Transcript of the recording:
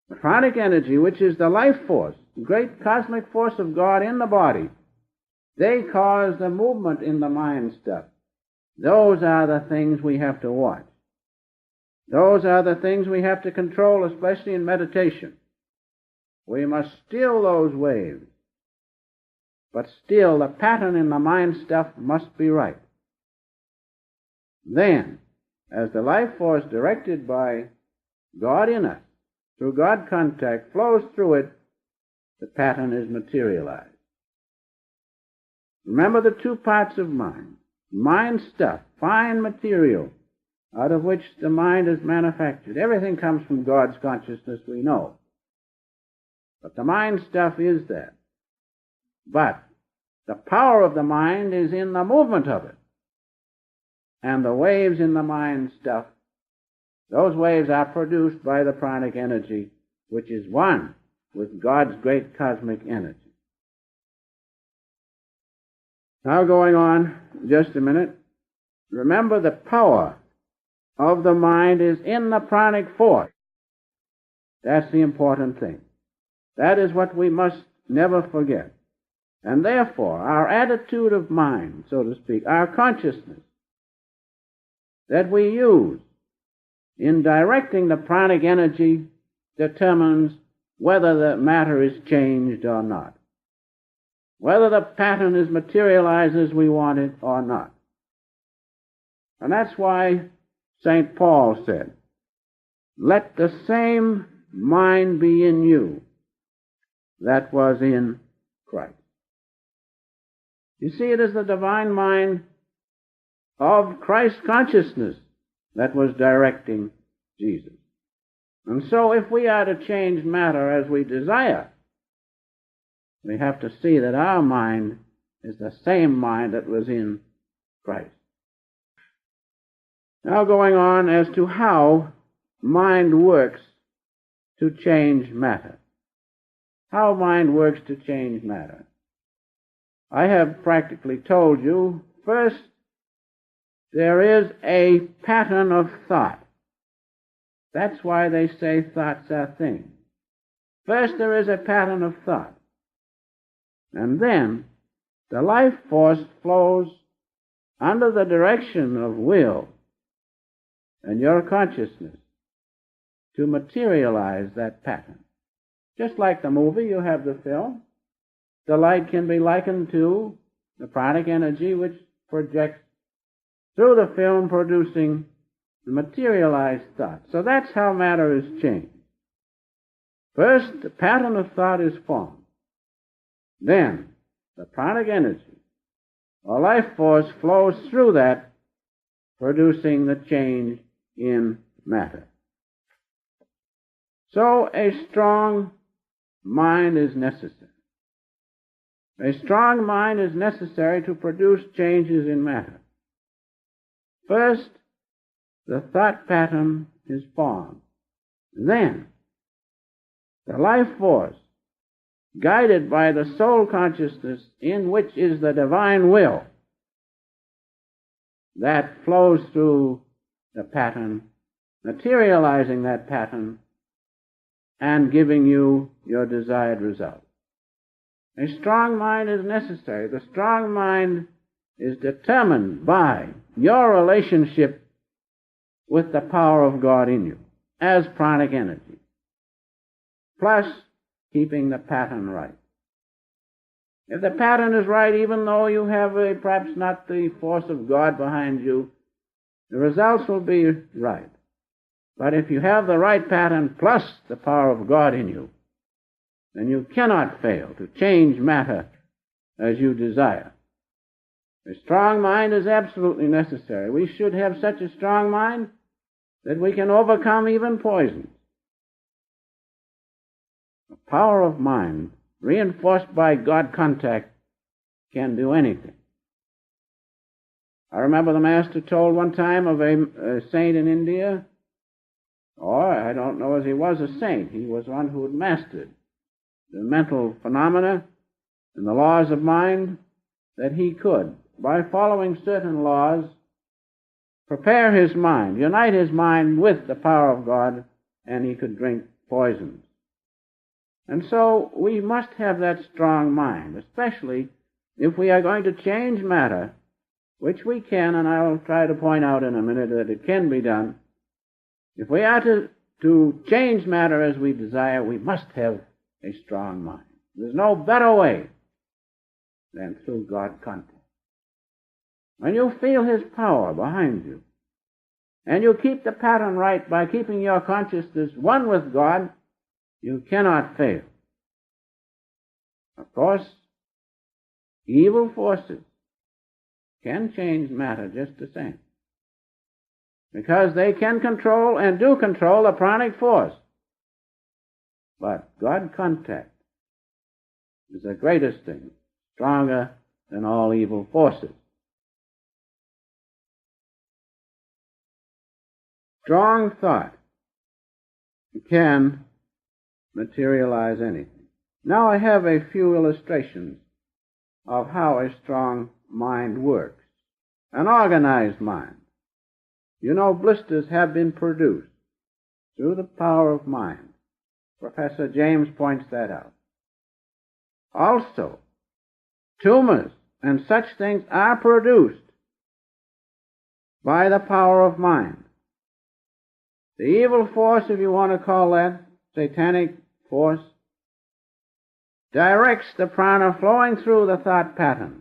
The pranic energy, which is the life force, the great cosmic force of God in the body, they cause the movement in the mind stuff. Those are the things we have to watch. Those are the things we have to control, especially in meditation. We must still those waves. But still, the pattern in the mind stuff must be right. Then, as the life force directed by God in us, through God contact, flows through it, the pattern is materialized. Remember the two parts of mind. Mind stuff, fine material, out of which the mind is manufactured. Everything comes from God's consciousness, we know. But the mind stuff is that. But the power of the mind is in the movement of it. And the waves in the mind stuff, those waves are produced by the pranic energy, which is one with God's great cosmic energy. Now going on just a minute, remember the power of the mind is in the pranic force. That's the important thing. That is what we must never forget. And therefore, our attitude of mind, so to speak, our consciousness that we use in directing the pranic energy determines whether the matter is changed or not, whether the pattern is materialized as we want it or not. And that's why St. Paul said, "Let the same mind be in you that was in Christ." You see, it is the divine mind of Christ's consciousness that was directing Jesus. And so if we are to change matter as we desire, we have to see that our mind is the same mind that was in Christ. Now going on as to how mind works to change matter. How mind works to change matter. I have practically told you, first, there is a pattern of thought. That's why they say thoughts are things. First, there is a pattern of thought. And then, the life force flows under the direction of will and your consciousness to materialize that pattern. Just like the movie, you have the film. The light can be likened to the pranic energy which projects through the film, producing the materialized thought. So that's how matter is changed. First, the pattern of thought is formed. Then, the pranic energy, or life force, flows through that, producing the change in matter. So, a strong mind is necessary. A strong mind is necessary to produce changes in matter. First, the thought pattern is formed. Then, the life force, guided by the soul consciousness in which is the divine will, that flows through the pattern, materializing that pattern and giving you your desired result. A strong mind is necessary. The strong mind is determined by your relationship with the power of God in you as pranic energy, plus keeping the pattern right. If the pattern is right, even though you have perhaps not the force of God behind you, the results will be right. But if you have the right pattern plus the power of God in you, then you cannot fail to change matter as you desire. A strong mind is absolutely necessary. We should have such a strong mind that we can overcome even poison. The power of mind, reinforced by God contact, can do anything. I remember the Master told one time of a saint in India, or I don't know as he was a saint, he was one who had mastered the mental phenomena and the laws of mind, that he could, by following certain laws, prepare his mind, unite his mind with the power of God, and he could drink poisons And so we must have that strong mind, especially if we are going to change matter, which we can, and I'll try to point out in a minute that it can be done. If we are to change matter as we desire, we must have a strong mind. There's no better way than through God contact. When you feel His power behind you, and you keep the pattern right by keeping your consciousness one with God, you cannot fail. Of course, evil forces can change matter just the same, because they can control and do control the pranic force. But God contact is the greatest thing, stronger than all evil forces. Strong thought can materialize anything. Now I have a few illustrations of how a strong mind works. An organized mind. You know, blisters have been produced through the power of mind. Professor James points that out. Also, tumors and such things are produced by the power of mind. The evil force, if you want to call that, satanic force, directs the prana flowing through the thought pattern